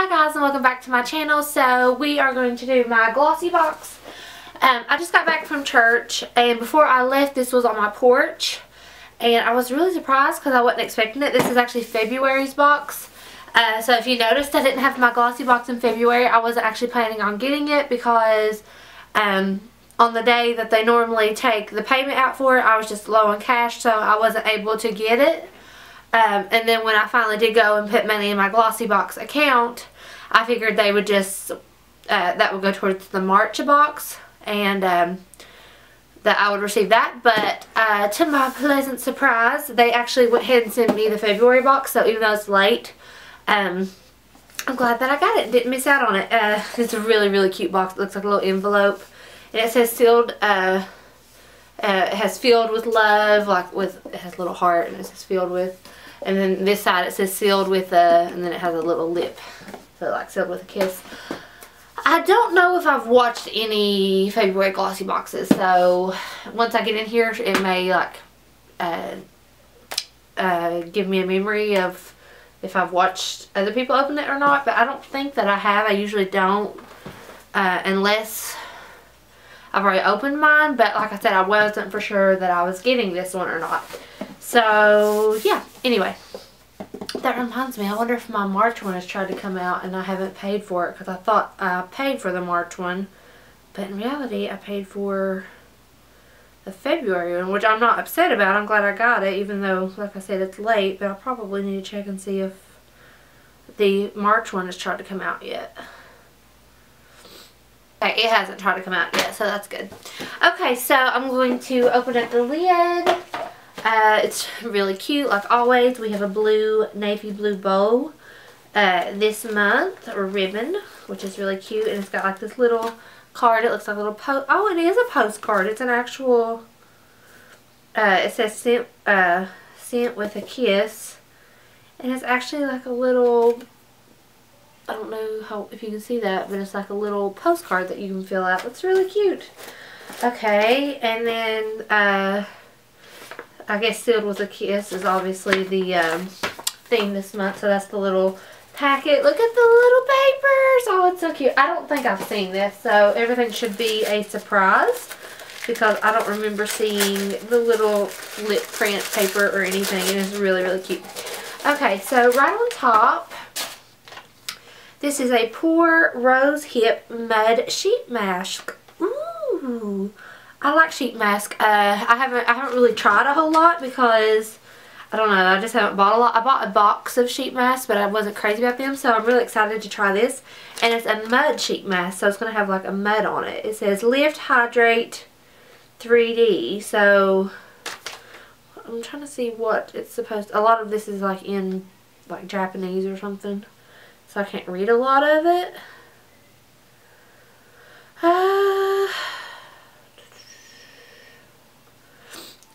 Hi guys, and welcome back to my channel. So we are going to do my Glossy box. I just got back from church, and before I left, this was on my porch, and I was really surprised because I wasn't expecting it. This is actually February's box. So if you noticed, I didn't have my Glossy box in February. I wasn't actually planning on getting it because on the day that they normally take the payment out for it, I was just low on cash, so I wasn't able to get it. And then when I finally did go and put money in my Glossy box account, I figured they would just, that would go towards the March box, and that I would receive that. But to my pleasant surprise, they actually went ahead and sent me the February box, so even though it's late, I'm glad that I got it and didn't miss out on it. It's a really, really cute box. It looks like a little envelope, and it says sealed, it has filled with love, like with, it has a little heart, and it says filled with. And then this side it says sealed with a, and then it has a little lip. So like sealed with a kiss. I don't know if I've watched any February Glossy boxes. So once I get in here, it may like give me a memory of if I've watched other people open it or not. But I don't think that I have. I usually don't unless I've already opened mine. But like I said, I wasn't for sure that I was getting this one or not. So, yeah, anyway, that reminds me, I wonder if my March one has tried to come out and I haven't paid for it, because I thought I paid for the March one, but in reality I paid for the February one, which I'm not upset about. I'm glad I got it, even though, like I said, it's late, but I probably need to check and see if the March one has tried to come out yet. Okay, it hasn't tried to come out yet, so that's good. Okay, so I'm going to open up the lid. It's really cute, like always. We have a blue, navy blue bow this month, or ribbon, which is really cute. And it's got like this little card. It looks like a little oh, it is a postcard. It's an actual, it says sent with a kiss. And it's actually like a little, I don't know how if you can see that, but it's like a little postcard that you can fill out. It's really cute. Okay, and then, I guess sealed with a kiss is obviously the theme this month, so that's the little packet. Look at the little papers. Oh, it's so cute. I don't think I've seen this, so everything should be a surprise because I don't remember seeing the little lip print paper or anything. It is really, really cute. Okay, so right on top, this is a Pour Rose Hip Mud Sheet Mask. Ooh. I like sheet mask. I haven't really tried a whole lot because I don't know, I just haven't bought a lot. I bought a box of sheet masks, but I wasn't crazy about them, so I'm really excited to try this. And it's a mud sheet mask, so it's going to have like a mud on it. It says Lift Hydrate 3D. So I'm trying to see what it's supposed to, a lot of this is like in like Japanese or something, so I can't read a lot of it.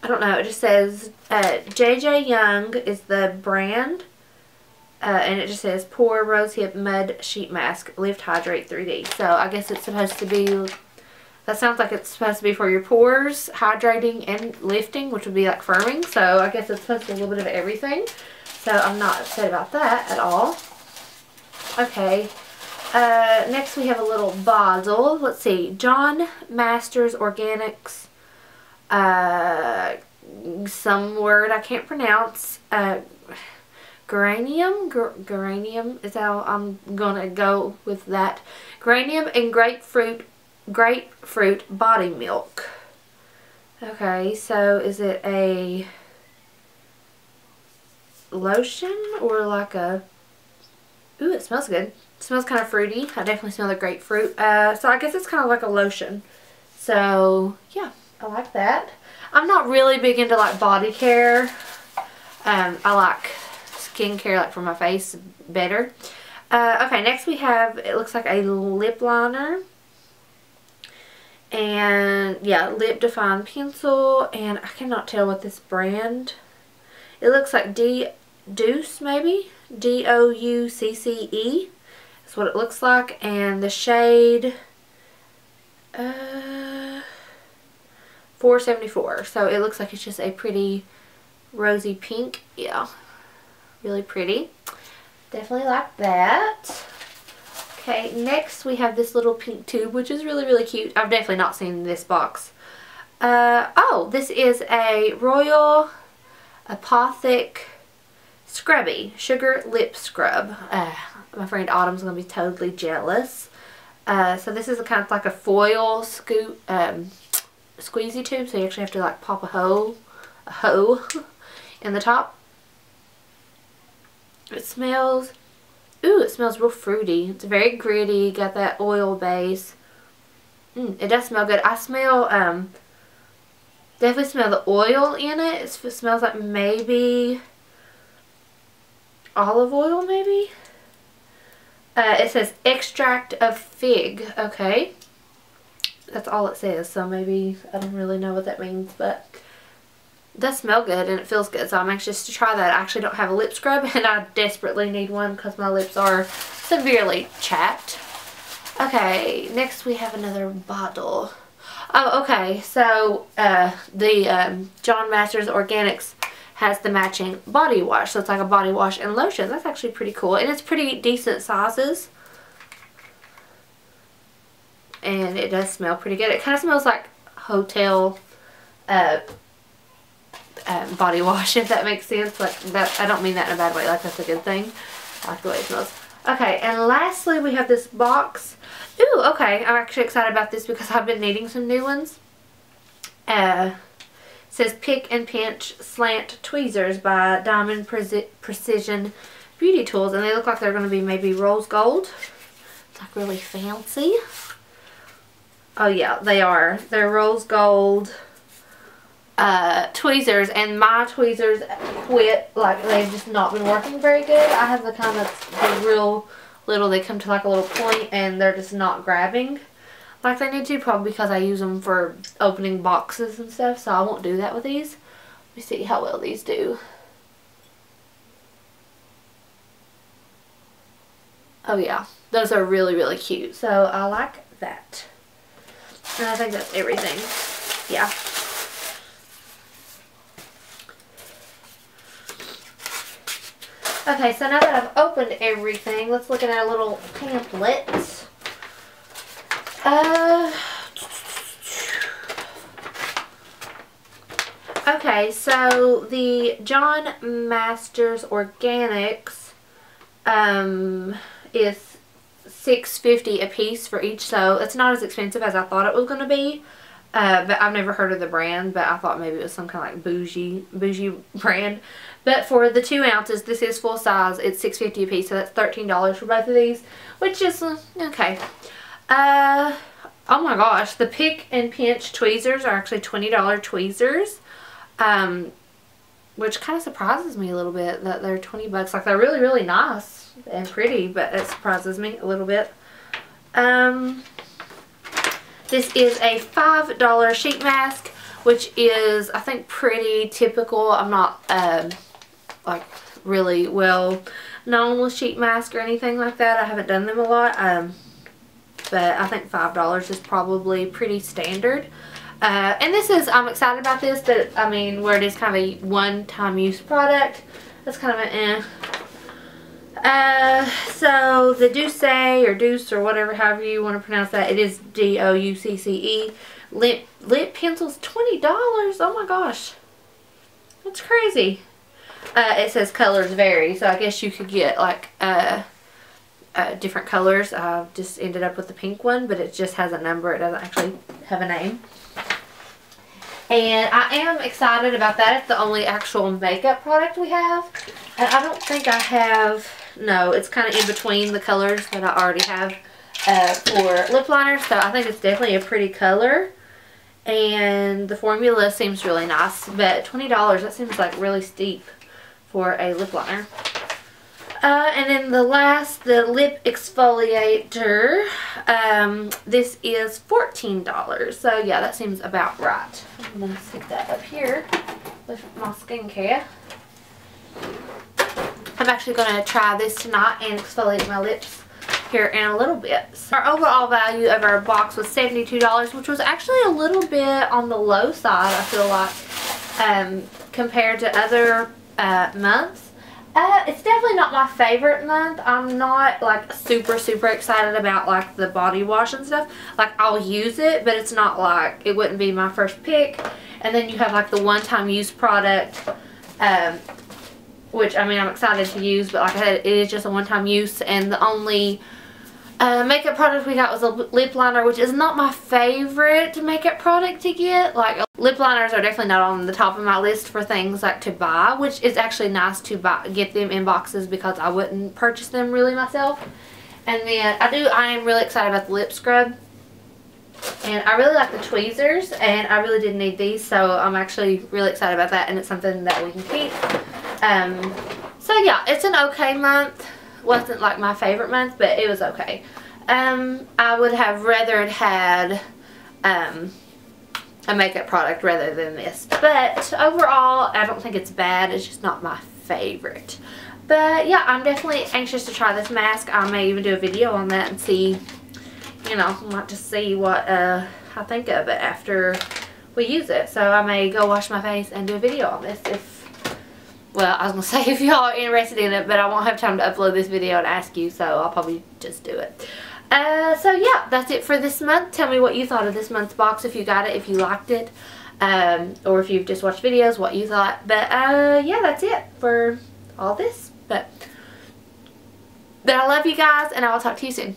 I don't know, it just says JJ Young is the brand, and it just says Pour Rose Hip Mud Sheet Mask Lift Hydrate 3D. So I guess it's supposed to be, that sounds like it's supposed to be for your pores, hydrating and lifting, which would be like firming. So I guess it's supposed to be a little bit of everything. So I'm not upset about that at all. Okay, next we have a little bottle. Let's see, John Masters Organics. Some word I can't pronounce. Geranium is how I'm gonna go with that. Geranium and grapefruit body milk. Okay, so is it a lotion or like a, ooh, it smells good. It smells kind of fruity. I definitely smell the grapefruit. So I guess it's kind of like a lotion. So yeah, I like that. I'm not really big into like body care. I like skincare, like for my face, better. Okay, next we have, it looks like a lip liner. And yeah, lip define pencil. And I cannot tell what this brand. It looks like Deuce maybe. D-O-U-C-C-E. That's what it looks like. And the shade 474. So it looks like it's just a pretty rosy pink. Yeah, really pretty. Definitely like that. Okay, next we have this little pink tube, which is really, really cute. I've definitely not seen this box. Oh, this is a Royal Apothic Scrubby Sugar Lip Scrub. My friend Autumn's going to be totally jealous. So this is a kind of like a foil squeezy tube, so you actually have to like pop a hole in the top. It smells, ooh, it smells real fruity. It's very gritty, got that oil base. It does smell good. I smell, definitely smell the oil in it. It smells like maybe olive oil, maybe? It says extract of fig. Okay. That's all it says, so maybe, I don't really know what that means, but it does smell good and it feels good, so I'm anxious to try that. I actually don't have a lip scrub and I desperately need one because my lips are severely chapped. Okay, next we have another bottle. Oh, okay, so the John Masters Organics has the matching body wash, so it's like a body wash and lotion. That's actually pretty cool, and it's pretty decent sizes. And it does smell pretty good. It kind of smells like hotel body wash, if that makes sense. Like that, I don't mean that in a bad way. Like, that's a good thing. I like the way it smells. Okay, and lastly we have this box. Ooh, okay. I'm actually excited about this because I've been needing some new ones. It says Pick and Pinch Slant Tweezers by Diamond Precision Beauty Tools, and they look like they're going to be maybe rose gold. It's like really fancy. Oh yeah, they are. They're rose gold tweezers, and my tweezers quit. Like, they've just not been working very good. I have the kind that's real little. They come to like a little point and they're just not grabbing like they need to, probably because I use them for opening boxes and stuff, so I won't do that with these. Let me see how well these do. Oh yeah, those are really, really cute, so I like that. And I think that's everything. Yeah. Okay, so now that I've opened everything, let's look at our little pamphlet. Okay, so the John Masters Organics is $6.50 a piece for each, so it's not as expensive as I thought it was going to be. But I've never heard of the brand, but I thought maybe it was some kind of like bougie brand. But for the 2 ounces, this is full size. It's $6.50 a piece, so that's $13 for both of these, which is okay. Oh my gosh, the Pick and Pinch tweezers are actually $20 tweezers, which kind of surprises me a little bit that they're 20 bucks. Like, they're really, really nice and pretty, but it surprises me a little bit. This is a $5 sheet mask, which is, I think, pretty typical. I'm not, like, really well known with sheet mask or anything like that. I haven't done them a lot, but I think $5 is probably pretty standard. And this is, I'm excited about this, but, I mean, where it is kind of a one-time use product, it's kind of an so the Douce or Deuce or whatever, however you want to pronounce that, it is D-O-U-C-C-E. Lip pencils, $20. Oh my gosh. That's crazy. It says colors vary, so I guess you could get like different colors. I just ended up with the pink one, but it just has a number. It doesn't actually have a name. And I am excited about that. It's the only actual makeup product we have. And I don't think I have, no, it's kind of in between the colors that I already have for lip liner. So I think it's definitely a pretty color. And the formula seems really nice. But $20, that seems like really steep for a lip liner. And then the last, the lip exfoliator, this is $14. So yeah, that seems about right. I'm going to stick that up here with my skincare. I'm actually going to try this tonight and exfoliate my lips here in a little bit. So our overall value of our box was $72, which was actually a little bit on the low side, I feel like, compared to other months. It's definitely not my favorite month. I'm not like super excited about like the body wash and stuff. Like I'll use it, but it's not like, it wouldn't be my first pick. And then you have like the one-time use product, which I mean I'm excited to use, but like I said, it is just a one-time use. And the only makeup product we got was a lip liner, which is not my favorite makeup product to get. Like lip liners are definitely not on the top of my list for things like to buy, which is actually nice to get them in boxes because I wouldn't purchase them really myself. And then I am really excited about the lip scrub. And I really like the tweezers, and I really didn't need these, so I'm actually really excited about that, and it's something that we can keep. So yeah, it's an okay month. Wasn't like my favorite month, but it was okay. I would have rather had a makeup product rather than this, but overall I don't think it's bad. It's just not my favorite. But yeah, I'm definitely anxious to try this mask. I may even do a video on that and see, you know, might just see what I think of it after we use it. So I may go wash my face and do a video on this if, well, I was going to say if y'all are interested in it, but I won't have time to upload this video and ask you, so I'll probably just do it. So yeah, that's it for this month. Tell me what you thought of this month's box, if you got it, if you liked it, or if you've just watched videos, what you thought. But yeah, that's it for all this. But I love you guys, and I will talk to you soon.